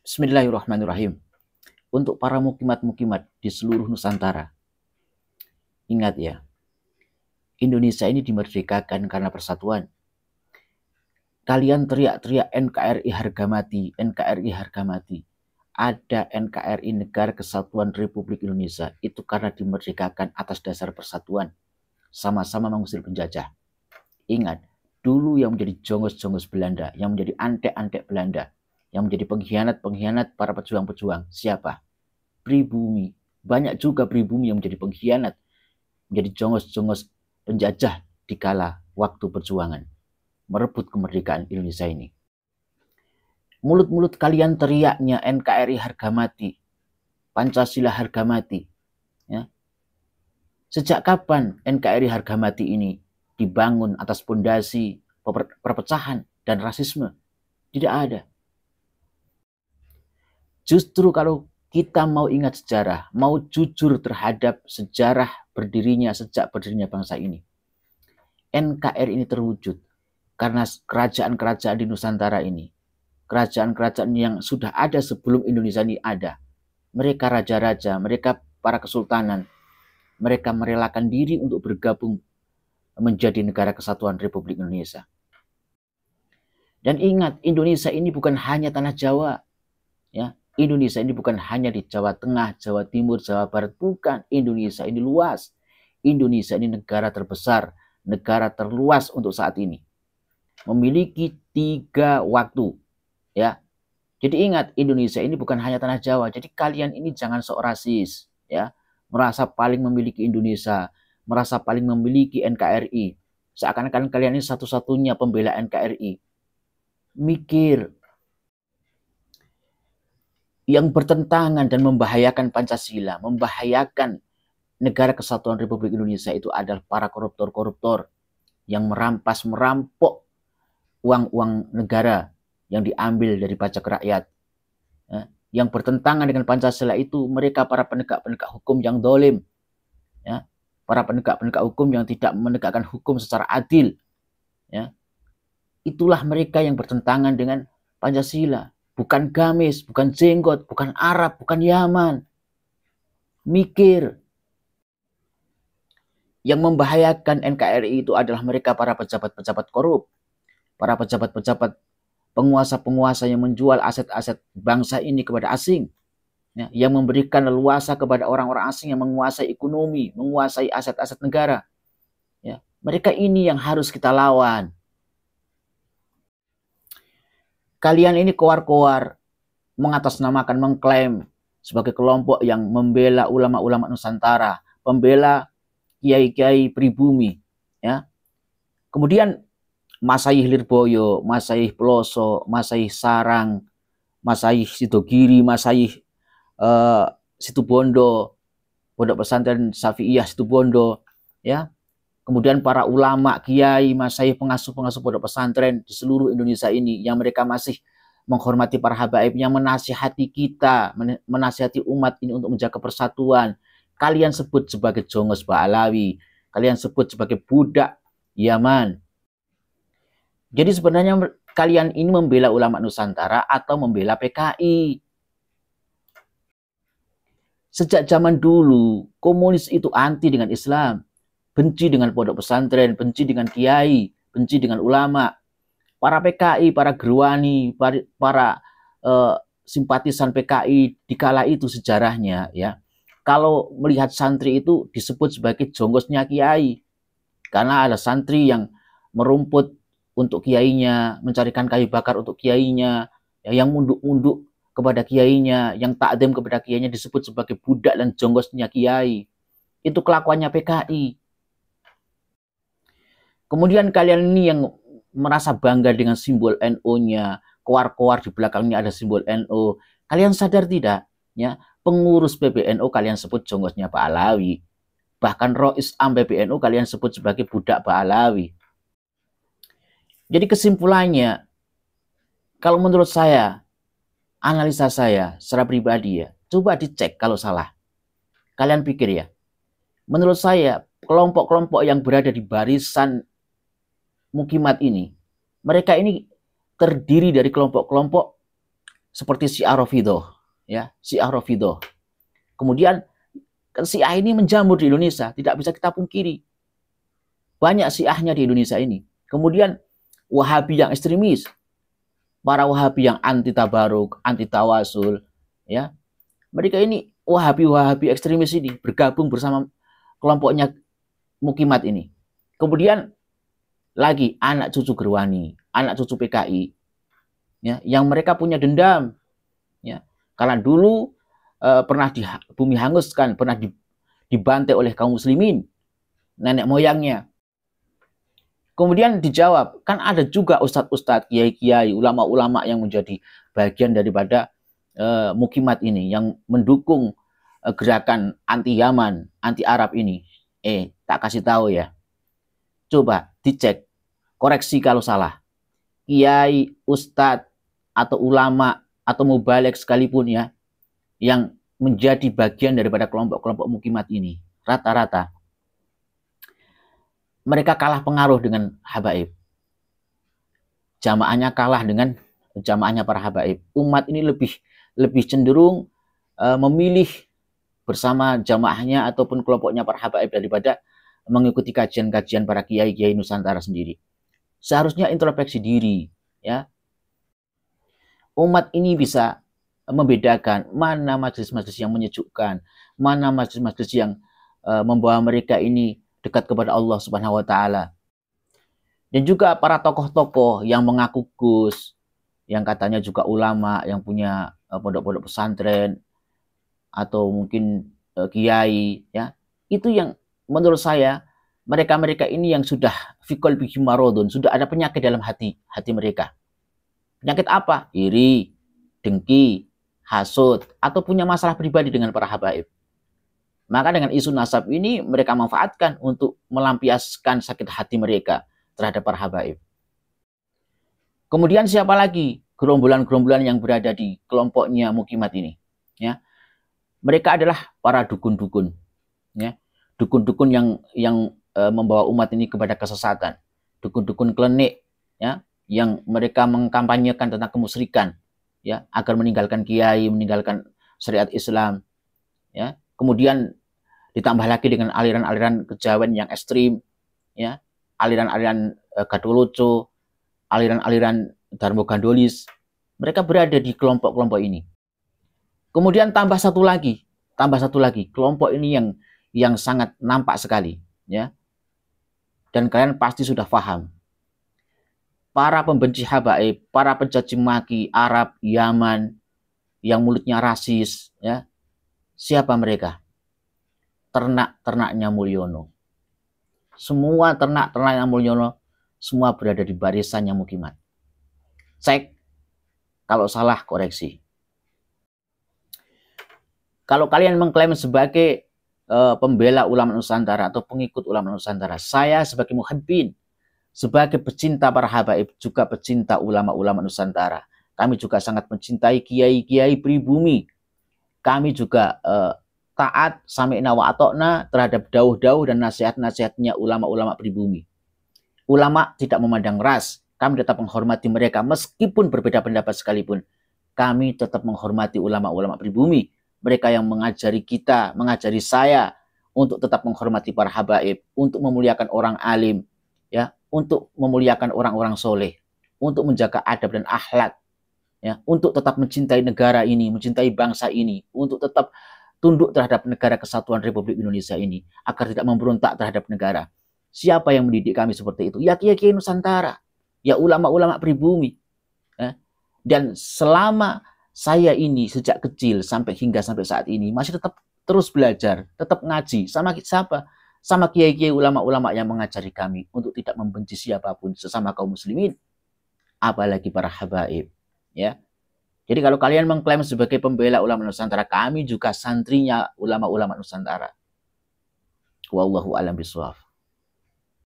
Bismillahirrahmanirrahim. Untuk para mukimat-mukimat di seluruh Nusantara, ingat ya, Indonesia ini dimerdekakan karena persatuan. Kalian teriak-teriak NKRI harga mati, NKRI harga mati. Ada NKRI Negara Kesatuan Republik Indonesia, itu karena dimerdekakan atas dasar persatuan. Sama-sama mengusir penjajah. Ingat, dulu yang menjadi jongos-jongos Belanda, yang menjadi antek-antek Belanda, yang menjadi pengkhianat-pengkhianat para pejuang-pejuang, siapa? Pribumi. Banyak juga pribumi yang menjadi pengkhianat, menjadi jongos-jongos penjajah di kala waktu perjuangan merebut kemerdekaan Indonesia ini. Mulut-mulut kalian teriaknya NKRI harga mati, Pancasila harga mati. Ya. Sejak kapan NKRI harga mati ini dibangun atas pondasi perpecahan dan rasisme? Tidak ada. Justru kalau kita mau ingat sejarah, mau jujur terhadap sejarah sejak berdirinya bangsa ini, NKRI ini terwujud karena kerajaan-kerajaan di Nusantara ini, kerajaan-kerajaan yang sudah ada sebelum Indonesia ini ada, mereka raja-raja, mereka para kesultanan, mereka merelakan diri untuk bergabung menjadi negara kesatuan Republik Indonesia. Dan ingat, Indonesia ini bukan hanya tanah Jawa, ya. Indonesia ini bukan hanya di Jawa Tengah, Jawa Timur, Jawa Barat, bukan. Indonesia ini luas. Indonesia ini negara terbesar, negara terluas untuk saat ini. Memiliki 3 waktu, ya. Jadi ingat, Indonesia ini bukan hanya tanah Jawa. Jadi kalian ini jangan sok rasis, ya. Merasa paling memiliki Indonesia, merasa paling memiliki NKRI. Seakan-akan kalian ini satu-satunya pembela NKRI. Mikir. Yang bertentangan dan membahayakan Pancasila, membahayakan negara kesatuan Republik Indonesia itu adalah para koruptor-koruptor yang merampok uang-uang negara yang diambil dari pajak rakyat. Ya. Yang bertentangan dengan Pancasila itu mereka para penegak-penegak hukum yang dolim. Ya. Para penegak-penegak hukum yang tidak menegakkan hukum secara adil. Ya. Itulah mereka yang bertentangan dengan Pancasila. Bukan gamis, bukan jenggot, bukan Arab, bukan Yaman. Mikir. Yang membahayakan NKRI itu adalah mereka para pejabat-pejabat korup. Para pejabat-pejabat penguasa-penguasa yang menjual aset-aset bangsa ini kepada asing. Ya, yang memberikan leluasa kepada orang-orang asing yang menguasai ekonomi, menguasai aset-aset negara. Ya, mereka ini yang harus kita lawan. Kalian ini koar-koar mengatasnamakan, mengklaim sebagai kelompok yang membela ulama-ulama Nusantara, pembela kiai-kiai pribumi, ya. Kemudian Masaih Lirboyo, Masaih Peloso, Masaih Sarang, Masaih Sidogiri, Masaih Situbondo, Pondok Pesantren Syafi'iyah Situbondo, ya. Kemudian para ulama, kiai, masaih, pengasuh-pengasuh pondok pesantren di seluruh Indonesia ini yang mereka masih menghormati para habaib, yang menasihati kita, menasihati umat ini untuk menjaga persatuan. Kalian sebut sebagai jongos Ba'alawi, kalian sebut sebagai budak Yaman. Jadi sebenarnya kalian ini membela ulama Nusantara atau membela PKI. Sejak zaman dulu, komunis itu anti dengan Islam. Benci dengan pondok pesantren, benci dengan kiai, benci dengan ulama. Para PKI, para gerwani, para simpatisan PKI di kala itu sejarahnya, ya. Kalau melihat santri itu disebut sebagai jonggosnya kiai. Karena ada santri yang merumput untuk kiainya, mencarikan kayu bakar untuk kiainya, ya, yang munduk-munduk kepada kiainya, yang takdim kepada kiainya disebut sebagai budak dan jonggosnya kiai. Itu kelakuannya PKI. Kemudian kalian ini yang merasa bangga dengan simbol NU-nya, koar-koar di belakangnya ada simbol NU. Kalian sadar tidak? Ya, pengurus PBNU kalian sebut jonggosnya Ba'alawi. Bahkan Rois Am PBNU kalian sebut sebagai budak Ba'alawi. Jadi kesimpulannya, kalau menurut saya, analisa saya secara pribadi ya, coba dicek kalau salah. Kalian pikir ya, menurut saya kelompok-kelompok yang berada di barisan mukimat ini, mereka ini terdiri dari kelompok-kelompok seperti Syiah Rafidhah, ya, Syiah Rafidhah. Kemudian Syiah ini menjamur di Indonesia, tidak bisa kita pungkiri. Banyak Syiahnya di Indonesia ini. Kemudian Wahabi yang ekstremis, para Wahabi yang anti tabaruk, anti tawasul, ya. Mereka ini Wahabi ekstremis ini bergabung bersama kelompoknya Mukimat ini. Kemudian lagi anak cucu Gerwani, anak cucu PKI, ya, yang mereka punya dendam, ya, karena dulu pernah di bumi hanguskan, pernah dibantai oleh kaum muslimin, nenek moyangnya. Kemudian dijawab, kan ada juga ustadz-ustadz, kiai-kiai, ulama-ulama yang menjadi bagian daripada Mukimat ini, yang mendukung gerakan anti Yaman, anti Arab ini. Tak kasih tahu ya. Coba dicek, koreksi kalau salah. Kiai, ustadz, atau ulama, atau mubalek sekalipun ya, yang menjadi bagian daripada kelompok-kelompok Mukimat ini, rata-rata mereka kalah pengaruh dengan habaib. Jamaahnya kalah dengan jamaahnya para habaib. Umat ini lebih cenderung memilih bersama jamaahnya ataupun kelompoknya para habaib daripada mengikuti kajian-kajian para kiai-kiai Nusantara sendiri. Seharusnya introspeksi diri, ya. Umat ini bisa membedakan mana majelis-majelis yang menyejukkan, mana majelis-majelis yang membawa mereka ini dekat kepada Allah Subhanahu wa taala. Dan juga para tokoh-tokoh yang mengaku Gus, yang katanya juga ulama, yang punya pondok-pondok pesantren atau mungkin kiai, ya. Itu yang menurut saya mereka-mereka ini yang sudah fikol bihi marodun, sudah ada penyakit dalam hati mereka. Penyakit apa? Iri, dengki, hasud, atau punya masalah pribadi dengan para habaib. Maka dengan isu nasab ini mereka manfaatkan untuk melampiaskan sakit hati mereka terhadap para habaib. Kemudian siapa lagi gerombolan-gerombolan yang berada di kelompoknya Mukimat ini? Ya, mereka adalah para dukun-dukun, ya, dukun-dukun yang membawa umat ini kepada kesesatan, dukun-dukun klenik, ya, yang mereka mengkampanyekan tentang kemusyrikan, ya, agar meninggalkan kiai, meninggalkan syariat Islam, ya. Kemudian ditambah lagi dengan aliran-aliran kejawen yang ekstrim, ya, aliran-aliran Gadoloco, aliran-aliran Darmo Gandolis. Mereka berada di kelompok-kelompok ini. Kemudian tambah satu lagi, kelompok ini yang sangat nampak sekali, ya. Dan kalian pasti sudah paham. Para pembenci habaib, para pencaci maki Arab, Yaman, yang mulutnya rasis, ya. Siapa mereka? Ternak-ternaknya Mulyono. Semua ternak-ternaknya Mulyono semua berada di barisannya Mukimat. Cek, kalau salah koreksi. Kalau kalian mengklaim sebagai pembela ulama Nusantara atau pengikut ulama Nusantara, saya sebagai muhibbin, sebagai pecinta para habaib, juga pecinta ulama-ulama Nusantara. Kami juga sangat mencintai kiai-kiai pribumi. Kami juga taat sami'na wa atokna terhadap dauh-dauh dan nasihat-nasihatnya ulama-ulama pribumi. Ulama tidak memandang ras, kami tetap menghormati mereka meskipun berbeda pendapat sekalipun. Kami tetap menghormati ulama-ulama pribumi, mereka yang mengajari kita, mengajari saya untuk tetap menghormati para habaib, untuk memuliakan orang alim, ya, untuk memuliakan orang-orang soleh, untuk menjaga adab dan akhlak, ya, untuk tetap mencintai negara ini, mencintai bangsa ini, untuk tetap tunduk terhadap negara kesatuan Republik Indonesia ini, agar tidak memberontak terhadap negara. Siapa yang mendidik kami seperti itu? Ya kiai-kiai Nusantara, ya ulama-ulama pribumi. Ya. Dan selama saya ini sejak kecil hingga sampai saat ini masih tetap terus belajar, tetap ngaji. Sama siapa? Sama kiai-kiai ulama-ulama yang mengajari kami untuk tidak membenci siapapun sesama kaum muslimin, apalagi para habaib. Ya. Jadi kalau kalian mengklaim sebagai pembela ulama Nusantara, kami juga santrinya ulama-ulama Nusantara. Wallahu a'lam bishawab.